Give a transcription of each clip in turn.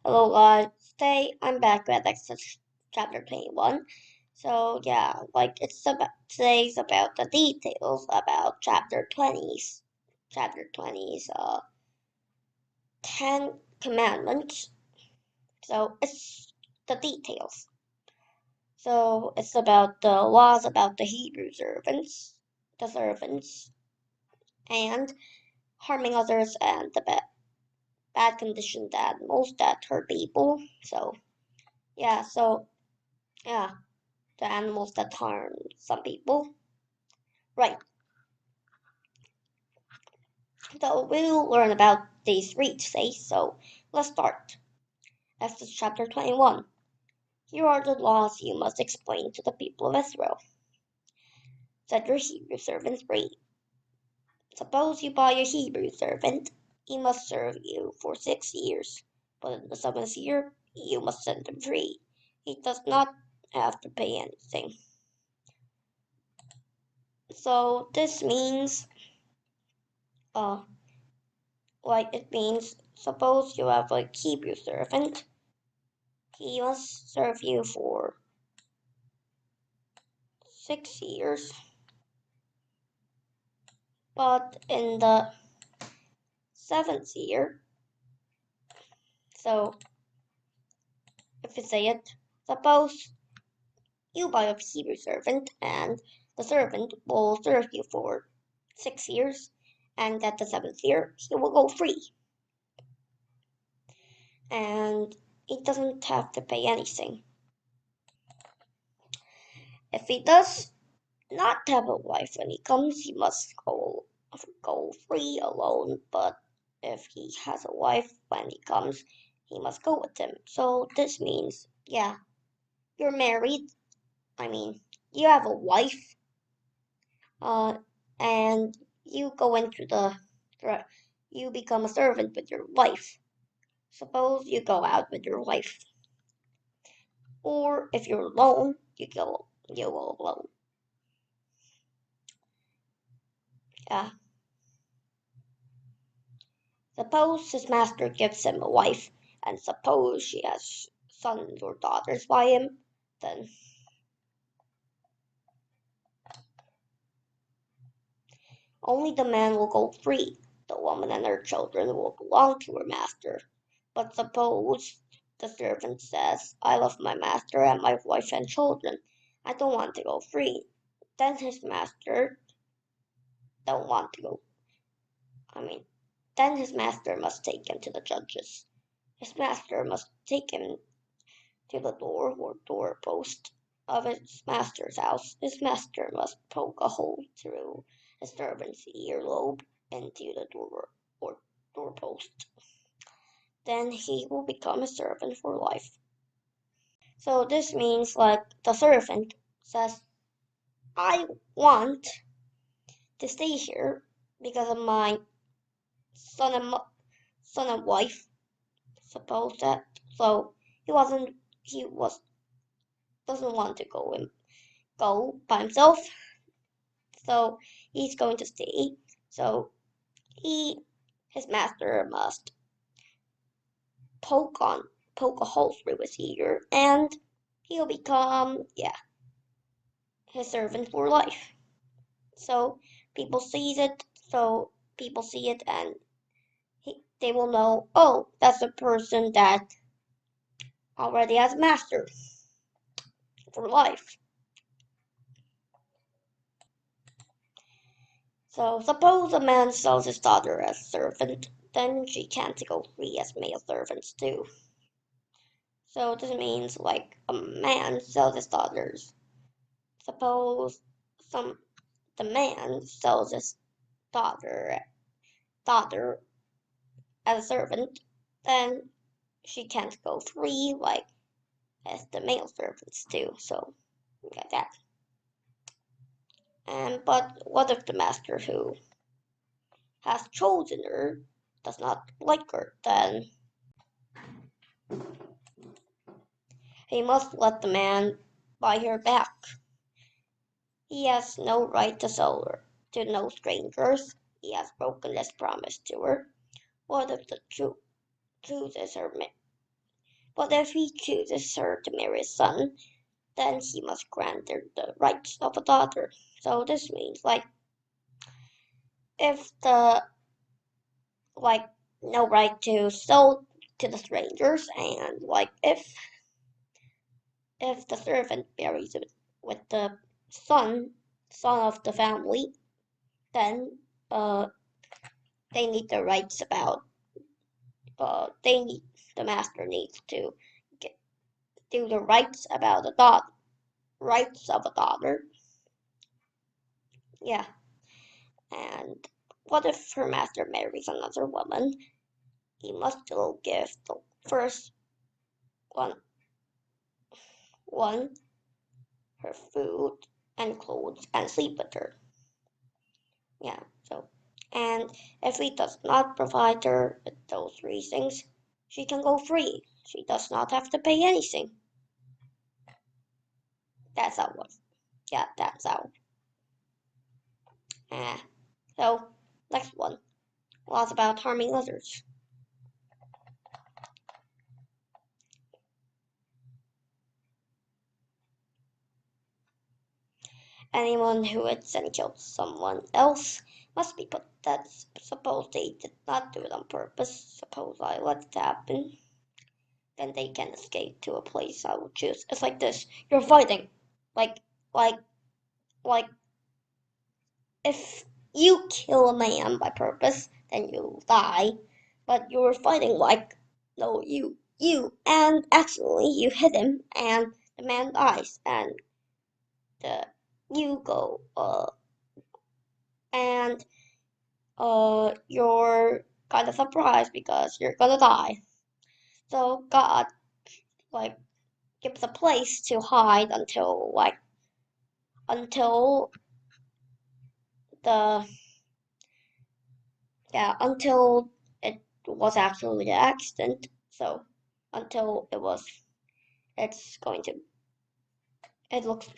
Hello guys, today I'm back with Exodus chapter 21. So yeah, today's about the details about chapter 20's 10 commandments. So it's the details. So it's about the laws about the Hebrew servants, and harming others and the bad conditioned animals that hurt people. Yeah, so yeah. The animals that harm some people. Right. So we'll learn about these three today, so let's start. Exodus chapter 21. Here are the laws you must explain to the people of Israel. Set your Hebrew servants free. Suppose you buy a Hebrew servant, he must serve you for 6 years, but in the 7th year you must set him free. He does not have to pay anything. So this means it means suppose you have a Hebrew servant, he must serve you for 6 years, but in the 7th year, so if you say it, suppose you buy a Hebrew servant and the servant will serve you for 6 years, and at the 7th year he will go free, and he doesn't have to pay anything. If he does not have a wife when he comes, he must go free alone, but if he has a wife when he comes, he must go with him. So this means, yeah, you're married, you have a wife, and you go into you become a servant with your wife. Suppose you go out with your wife. Or if you're alone, you go alone. Yeah. Suppose his master gives him a wife, and suppose she has sons or daughters by him, then only the man will go free. The woman and her children will belong to her master. But suppose the servant says, I love my master and my wife and children. I don't want to go free. Then his master don't want to go. Then his master must take him to the judges. His master must take him to the door or doorpost of his master's house. His master must poke a hole through his servant's earlobe into the door or doorpost. Then he will become a servant for life. So this means the servant says, I want to stay here because of my son and wife. Suppose that. So he doesn't want to go by himself. So he's going to stay. So his master must poke a hole through his ear, and he'll become his servant for life. So people see it, and they will know, oh, that's a person that already has a master for life. So suppose a man sells his daughter as a servant, then she can't go free as male servants do. So this means a man sells his daughters. Suppose the man sells his daughter as a servant, then she can't go free as the male servants do. So we got that. But what if the master who has chosen her does not like her? Then he must let the man buy her back. He has no right to sell her to no strangers. He has broken his promise to her. What if the truth is But if he chooses her to marry his son, then he must grant her the rights of a daughter. So this means, if no right to sell to the strangers, and if the servant marries with the son of the family, then they need the rights about the master needs to do the rights about the rights of a daughter. Yeah. And what if her master marries another woman? He must still give the first one her food and clothes and sleep with her. Yeah, so, and if he does not provide her with those 3 things, she can go free. She does not have to pay anything. That's how it works. Yeah, that's how. So, next one. Laws about harming others. Anyone who hits and kills someone else must be put to death. Suppose they did not do it on purpose. Suppose I let it happen. Then they can escape to a place I will choose. It's like this. You're fighting. Like, like, like, if you kill a man by purpose, then you die. But you're fighting no, and accidentally you hit him, and the man dies, and you go, and you're kind of surprised because you're gonna die. So God, like, gives a place to hide until the until it was actually an accident. So until it's going to it looks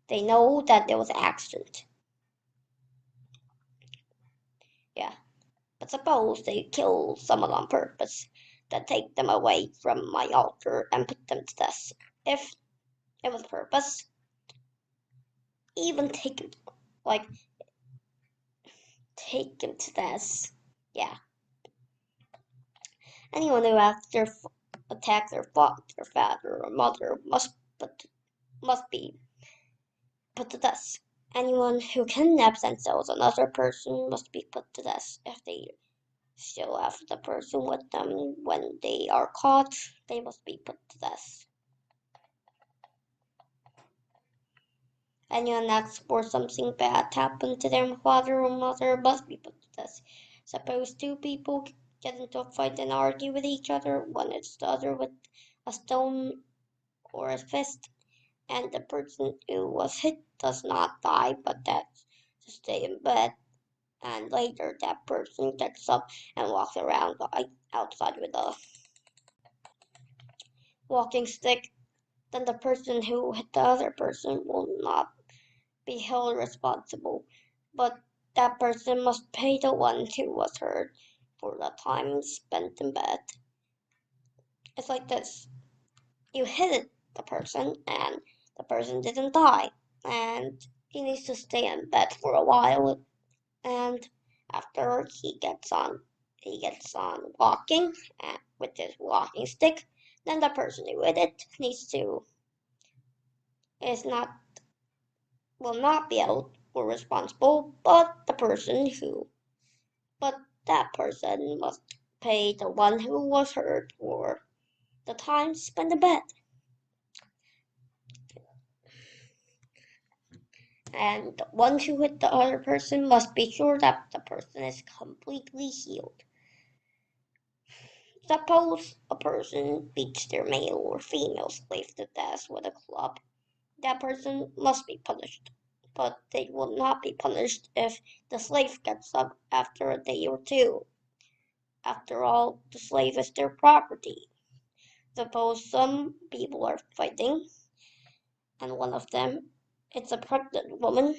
they know that there was an accident. Yeah. But suppose they kill someone on purpose, then take them away from my altar and put them to death. If it was purpose, even take him to death. Yeah. Anyone who attacks their father or mother must be put to death. Anyone who kidnaps and sells another person must be put to death. If they still have the person with them when they are caught, they must be put to death. Anyone asks for something bad to happen to their father or mother must be put to death. Suppose 2 people get into a fight and argue with each other. One hits the other with a stone or a fist, and the person who was hit does not die but has to stay in bed. And later that person gets up and walks around outside with a walking stick. Then the person who hit the other person will not be held responsible, but that person must pay the one who was hurt for the time spent in bed. It's like this. You hit the person and the person didn't die, and he needs to stay in bed for a while, and after he gets on walking with his walking stick, then the person who hit it is not will not be held responsible, but that person must pay the one who was hurt for the time spent in bed. And the one who hit the other person must be sure that the person is completely healed. Suppose a person beats their male or female slave to death with a club. That person must be punished, but they will not be punished if the slave gets up after a day or 2. After all, the slave is their property. Suppose some people are fighting, and one of them is a pregnant woman.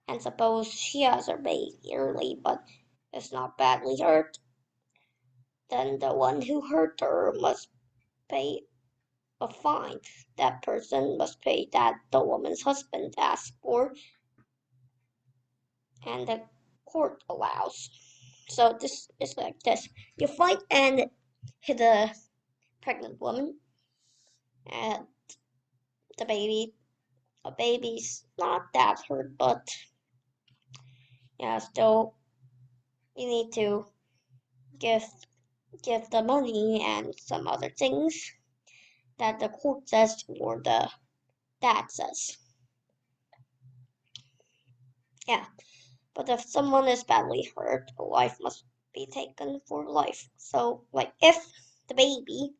And suppose she has her baby early, but is not badly hurt, then the one who hurt her must pay a fine. That person must pay that the woman's husband asked for and the court allows. So this is like this. You fight and hit a pregnant woman and the baby's not that hurt, but yeah, still you need to give the money and some other things that the court says or the dad says. Yeah, but if someone is badly hurt, a life must be taken for life. So, like, if the baby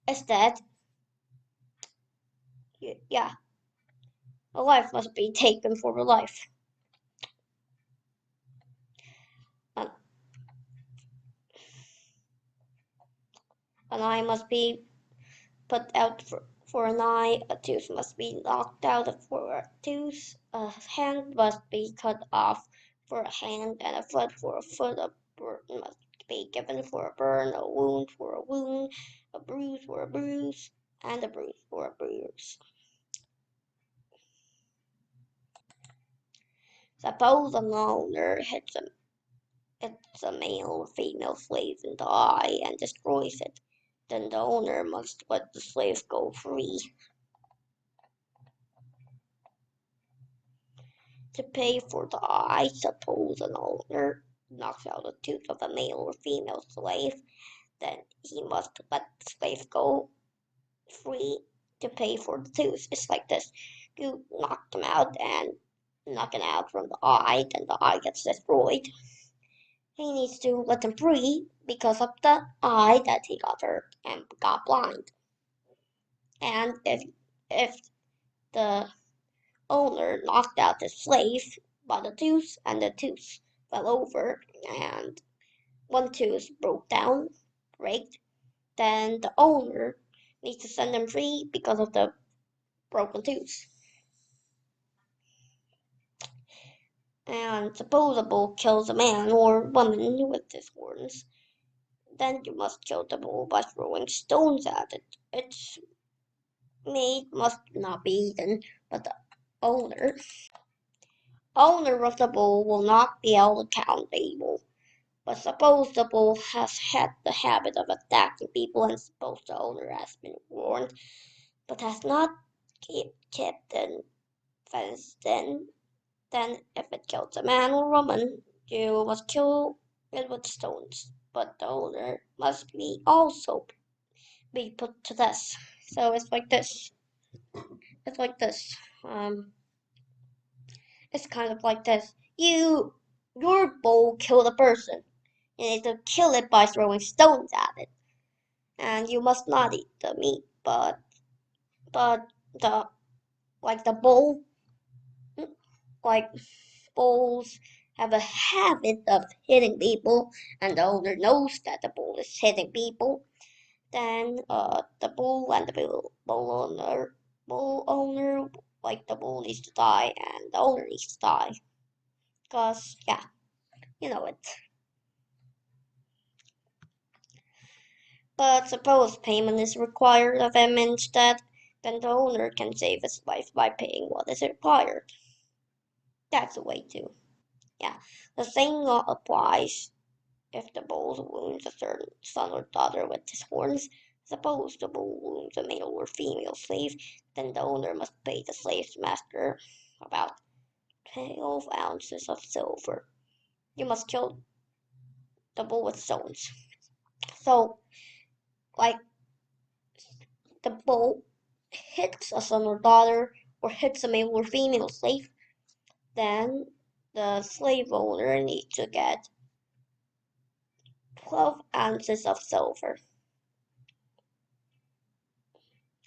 is dead, yeah, a life must be taken for a life. An eye must be put out for an eye, a tooth must be knocked out for a tooth, a hand must be cut off for a hand, and a foot for a foot, a burn must be given for a burn, a wound for a wound, a bruise for a bruise, and a bruise for a bruise. Suppose an owner hits a male or female slave in the eye and destroys it, then the owner must let the slave go free. To pay for the eye, suppose an owner knocks out a tooth of a male or female slave, then he must let the slave go free to pay for the tooth. It's like this. You knock them out and knock it out from the eye, then the eye gets destroyed. He needs to let him free because of the eye that he got hurt and got blind. And if the owner knocked out the slave by the tooth and the tooth fell over and one tooth broke down, break, then the owner needs to send him free because of the broken tooth. And suppose a bull kills a man or woman with his horns, then you must kill the bull by throwing stones at it. Its mate must not be eaten, but the owner of the bull will not be held accountable. But suppose the bull has had the habit of attacking people, and suppose the owner has been warned, but has not kept and fenced in, then if it kills a man or woman, you must kill it with stones. But the owner must also be put to death. So it's like this. It's like this. It's kind of like this. Your bull killed a person. You need to kill it by throwing stones at it. And you must not eat the meat, but the like the bull, like bulls have a habit of hitting people, and the owner knows that the bull is hitting people. Then the bull and the bull owner, like the bull needs to die and the owner needs to die. Cause yeah, you know it. But suppose payment is required of him instead, then the owner can save his life by paying what is required. That's a way too. Yeah, the same law applies if the bull wounds a certain son or daughter with his horns. Suppose the bull wounds a male or female slave, then the owner must pay the slave's master about 12 ounces of silver. You must kill the bull with stones. So, like, the bull hits a son or daughter or hits a male or female slave, then the slave owner needs to get 12 ounces of silver.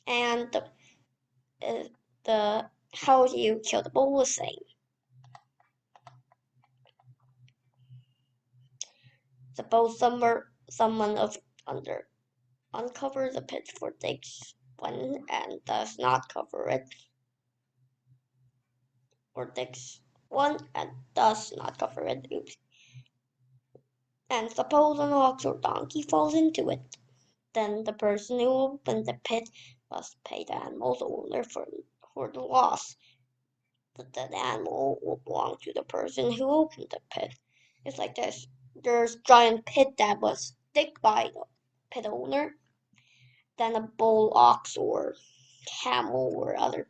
And the how you kill the bull is the same. Suppose someone uncovers a pitchfork, takes one and does not cover it, or takes one and does not cover it. Oops. And suppose an ox or donkey falls into it. Then the person who opened the pit must pay the animal's owner for the loss. The dead animal will belong to the person who opened the pit. It's like this. There's a giant pit that was digged by the pit owner. Then a bull, ox, or camel or other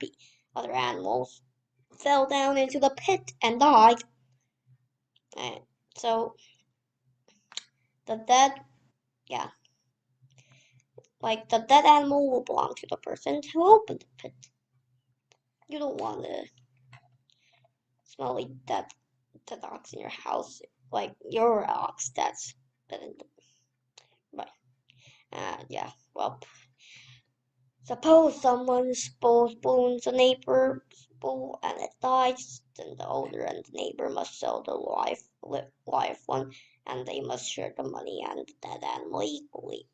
animals fell down into the pit and died. And so the dead, yeah, like the dead animal will belong to the person who opened the pit. You don't want to smelly dead ox in your house, like your ox that's been in the right. Yeah. Well, suppose someone spoons a neighbor's bull and it dies, then the owner and the neighbor must sell the live one, and they must share the money and the dead animal equally.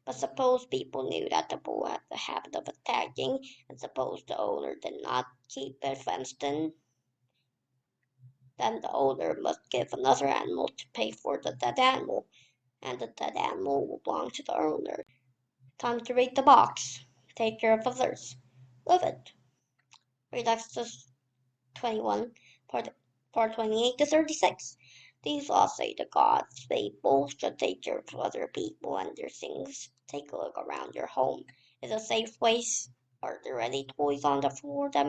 But suppose people knew that the bull had the habit of attacking, and suppose the owner did not keep it fenced in, then the owner must give another animal to pay for the dead animal, and the dead animal will belong to the owner. Time to read the box. Take care of others. Live it. Read Exodus 21, part 28 to 36. These laws say that God's people should take care of other people and their things. Take a look around your home. Is it a safe place? Are there any toys on the floor that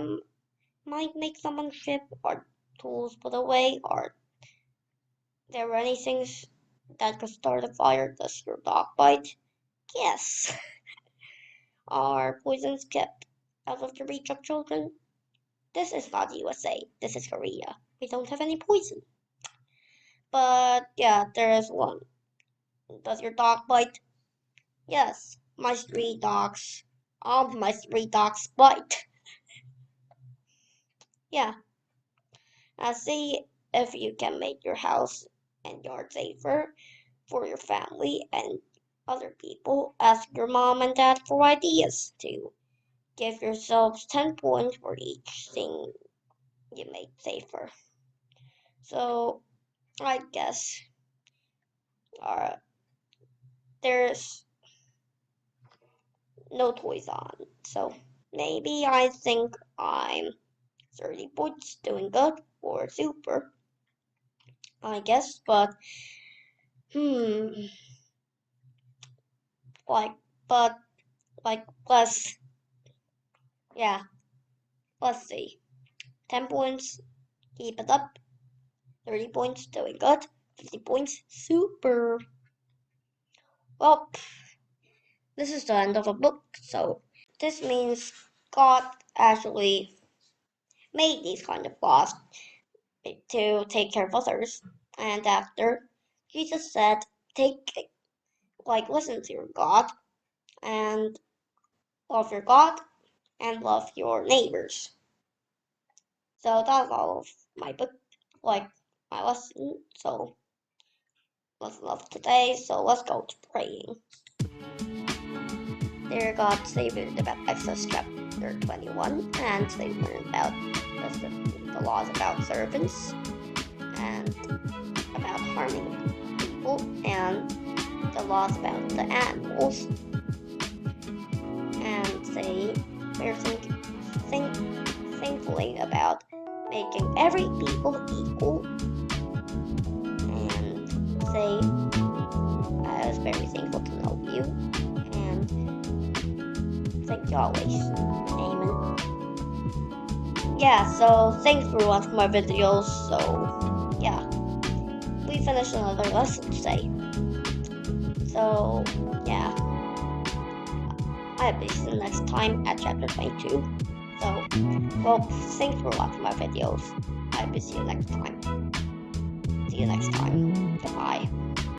might make someone trip? Are tools put away? Are there any things that could start a fire? Does your dog bite? Yes. Are poisons kept out of the reach of children? This is not USA. This is Korea. We don't have any poison. But yeah, there is one. Does your dog bite? Yes. My three dogs. All my three dogs bite. Yeah. See if you can make your house and yard safer for your family and other people. Ask your mom and dad for ideas too. Give yourselves 10 points for each thing you make safer. So, I guess there's no toys on. So, maybe I think I'm 30 points, doing good, or super, I guess. But, like, but, let's, yeah, let's see. 10 points, keep it up. 30 points, doing good. 50 points, super. Well, this is the end of a book, so this means God actually made these kind of laws to take care of others. And after, Jesus said, listen to your God and love your God and love your neighbors. So that's all of my book, my lesson. So lesson of today. So let's go to praying. Dear God, today we learned about Exodus chapter 21, and today we learned about the laws about servants and about harming people and the laws about the animals. And today we're thankfully about making every people equal. And today I was very thankful to know you. And thank you always. Amen. Yeah, so thanks for watching my videos. So yeah, we finished another lesson today. So yeah, I'll be see you next time at chapter 22. So, well, thanks for watching my videos. I will see you next time. See you next time. Goodbye.